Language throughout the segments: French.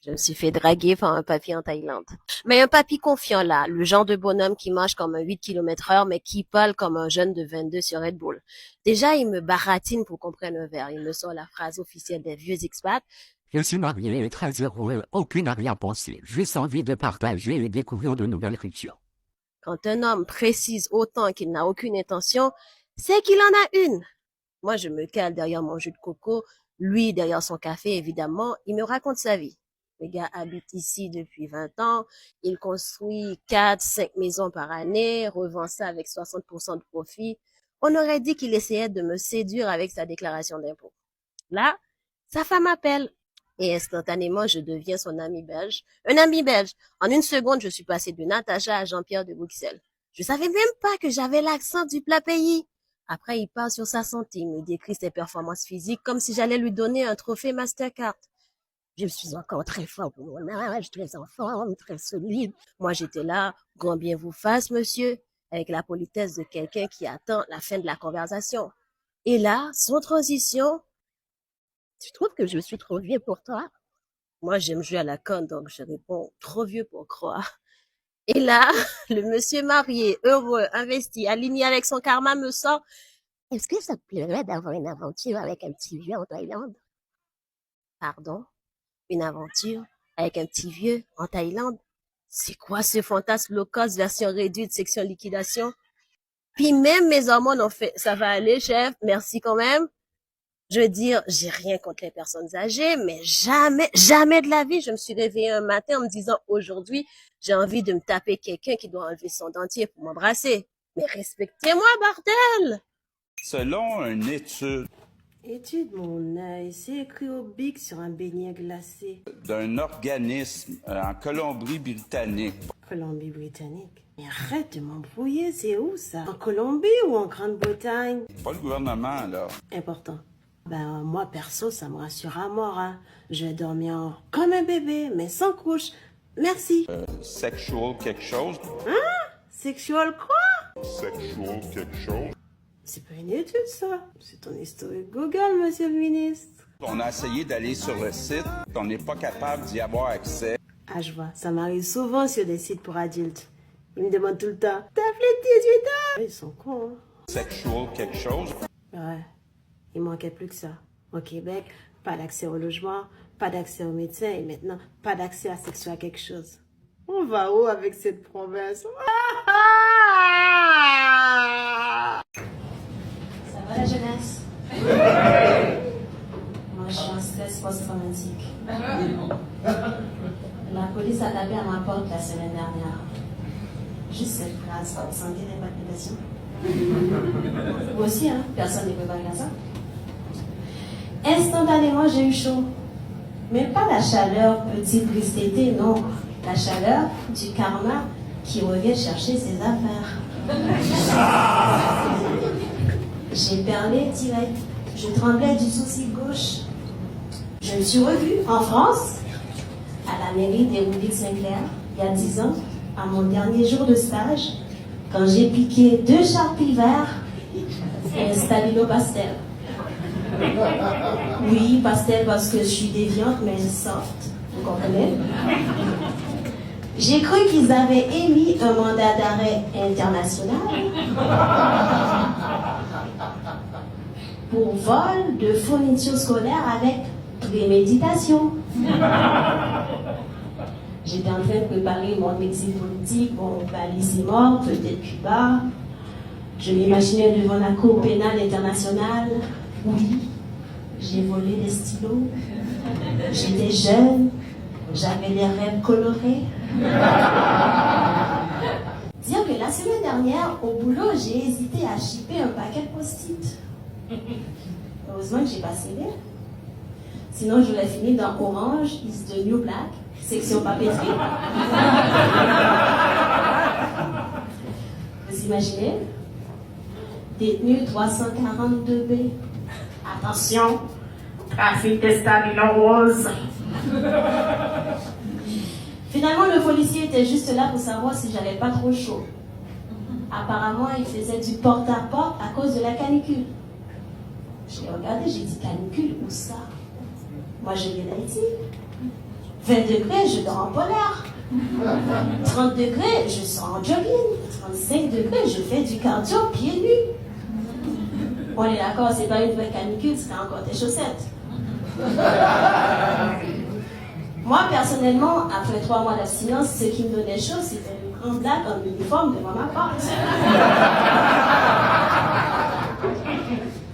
Je me suis fait draguer par un papy en Thaïlande. Mais un papy confiant là, le genre de bonhomme qui marche comme un 8 km/h, mais qui parle comme un jeune de 22 sur Red Bull. Déjà, il me baratine pour qu'on prenne un verre. Il me sort la phrase officielle des vieux expats. Je suis marié et très heureux, aucune arrière-pensée, juste envie de partager et découvrir de nouvelles cultures. Quand un homme précise autant qu'il n'a aucune intention, c'est qu'il en a une. Moi, je me cale derrière mon jus de coco, lui derrière son café, évidemment. Il me raconte sa vie. Le gars habite ici depuis 20 ans. Il construit 4, 5 maisons par année, revend ça avec 60% de profit. On aurait dit qu'il essayait de me séduire avec sa déclaration d'impôt. Là, sa femme appelle. Et instantanément, je deviens son ami belge. Un ami belge. En une seconde, je suis passée de Natacha à Jean-Pierre de Bruxelles. Je savais même pas que j'avais l'accent du plat pays. Après, il parle sur sa santé, il me décrit ses performances physiques comme si j'allais lui donner un trophée Mastercard. Je suis encore très fort pour mon âge, très en forme, très solide. Moi, j'étais là, grand bien vous fasse, monsieur, avec la politesse de quelqu'un qui attend la fin de la conversation. Et là, sans transition, tu trouves que je suis trop vieux pour toi? Moi, j'aime jouer à la conne, donc je réponds trop vieux pour croire. Et là, le monsieur marié, heureux, investi, aligné avec son karma me sort. Est-ce que ça te plairait d'avoir une aventure avec un petit vieux en Thaïlande? Pardon? Une aventure avec un petit vieux en Thaïlande? C'est quoi ce fantasme low cost version réduite section liquidation? Puis même mes hormones ont fait, ça va aller, chef, merci quand même. Je veux dire, j'ai rien contre les personnes âgées, mais jamais, jamais de la vie, je me suis réveillée un matin en me disant, aujourd'hui, j'ai envie de me taper quelqu'un qui doit enlever son dentier pour m'embrasser. Mais respectez-moi, bordel! Selon une étude Étude mon œil, c'est écrit au bic sur un beignet glacé. d'un organisme en Colombie-Britannique, Colombie-Britannique. Mais arrête de m'embrouiller, c'est où ça? En Colombie ou en Grande-Bretagne? pas le gouvernement, là, Important. Ben, moi, perso, ça me rassure à mort, hein. Je vais dormir comme un bébé, mais sans couche. Merci. sexual quelque chose, Sexual quoi? sexual quelque chose. C'est pas une étude, ça. C'est ton historique Google, monsieur le ministre. On a essayé d'aller sur le site, on n'est pas capable d'y avoir accès. Ah, je vois. Ça m'arrive souvent sur des sites pour adultes. Ils me demandent tout le temps, t'as plus de 18 ans? Ils sont cons, hein. Sexual quelque chose. Ouais. Il manquait plus que ça. Au Québec, pas d'accès au logement, pas d'accès aux médecins et maintenant, pas d'accès à sexuel quelque chose. On va où avec cette province? Ça va la jeunesse? Moi, je suis en stress post-traumatique. La police a tapé à ma porte la semaine dernière. Juste cette phrase, vous sentez les palpitations? Vous aussi, hein? Personne n'est préparé à ça. Instantanément, j'ai eu chaud. Mais pas la chaleur petit triste été, non. La chaleur du karma qui revient chercher ses affaires. J'ai perlé direct. Je tremblais du sourcil gauche. Je me suis revue en France, à la mairie d'Hérouville-Saint-Clair, il y a 10 ans, à mon dernier jour de stage, quand j'ai piqué 2 charpis verts et un stabilo pastel. Oui, pastel parce que je suis déviante, mais soft, vous comprenez? J'ai cru qu'ils avaient émis un mandat d'arrêt international pour vol de fourniture scolaire avec préméditation. J'étais en train de préparer mon exil politique, mon balissimor, peut-être Cuba. Je m'imaginais devant la Cour pénale internationale. Oui, j'ai volé des stylos. J'étais jeune, j'avais des rêves colorés. Dire que la semaine dernière, au boulot, j'ai hésité à shipper un paquet de post-it. Heureusement que j'ai pas cédé. Sinon, j'aurais fini dans Orange is the New Black, section papeterie. Vous imaginez? Détenu 342B. Attention, trafic de stabilo rose. Finalement, le policier était juste là pour savoir si j'avais pas trop chaud. Apparemment, il faisait du porte-à-porte à cause de la canicule. J'ai regardé, j'ai dit canicule, où ça? Moi, je viens d'Haïti. 20 degrés, je dors en polaire. 30 degrés, je sors en jogging. 35 degrés, je fais du cardio pieds nus. On est d'accord, c'est pas une vraie canicule, c'est encore tes chaussettes. Moi, personnellement, après 3 mois d'abstinence, ce qui me donnait chaud, c'était une grande blague en uniforme devant ma porte.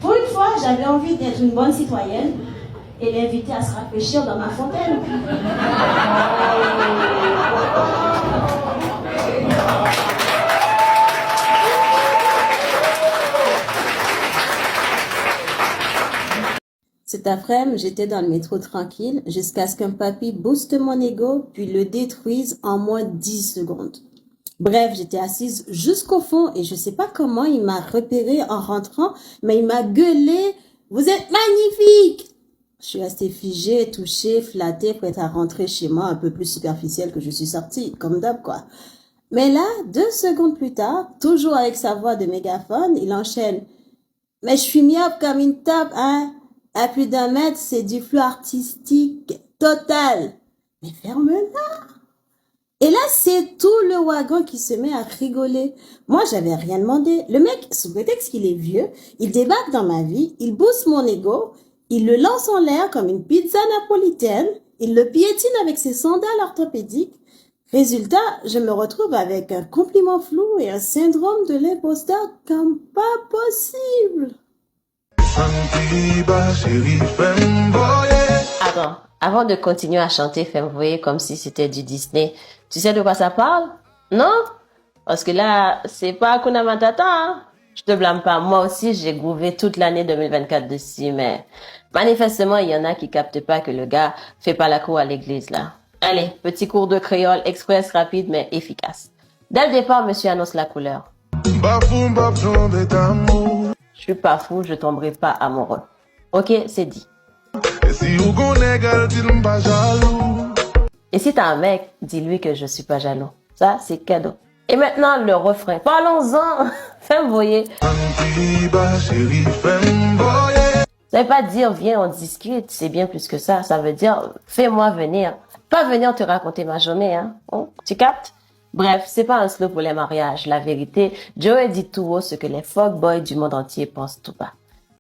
Pour une fois, j'avais envie d'être une bonne citoyenne et l'inviter à se rafraîchir dans ma fontaine. Cet après-midi, j'étais dans le métro tranquille jusqu'à ce qu'un papy booste mon ego puis le détruise en moins de 10 secondes. Bref, j'étais assise jusqu'au fond et je sais pas comment il m'a repéré en rentrant, mais il m'a gueulé « Vous êtes magnifique !» Je suis restée figée, touchée, flattée, prête à rentrer chez moi un peu plus superficielle que je suis sortie, comme d'hab quoi. Mais là, 2 secondes plus tard, toujours avec sa voix de mégaphone, il enchaîne « Mais je suis myope comme une taupe, hein !» À plus d'1 mètre, c'est du flou artistique total. Mais ferme-la. Et là, c'est tout le wagon qui se met à rigoler. Moi, j'avais rien demandé. Le mec, sous prétexte qu'il est vieux, il débarque dans ma vie, il booste mon ego, il le lance en l'air comme une pizza napolitaine, il le piétine avec ses sandales orthopédiques. Résultat, je me retrouve avec un compliment flou et un syndrome de l'imposteur comme pas possible. Attends, avant de continuer à chanter Femme Voyez comme si c'était du Disney, tu sais de quoi ça parle? Non? Parce que là, c'est pas Hakuna Matata, hein? Je te blâme pas. Moi aussi, j'ai gouvé toute l'année 2024 dessus, mais manifestement, il y en a qui captent pas que le gars fait pas la cour à l'église, là. Allez, petit cours de créole, express, rapide, mais efficace. Dès le départ, monsieur annonce la couleur. Je suis pas fou, je tomberai pas amoureux. Ok, c'est dit. Et si t'as un mec, dis-lui que je suis pas jaloux. Ça, c'est cadeau. Et maintenant, le refrain. Parlons-en. Femme voyez. Ça veut pas dire, viens, on discute. C'est bien plus que ça. Ça veut dire, fais-moi venir. Pas venir te raconter ma journée, hein. Oh, tu captes? Bref, c'est pas un slow pour les mariages. La vérité, Joe dit tout haut ce que les fuckboys du monde entier pensent tout bas.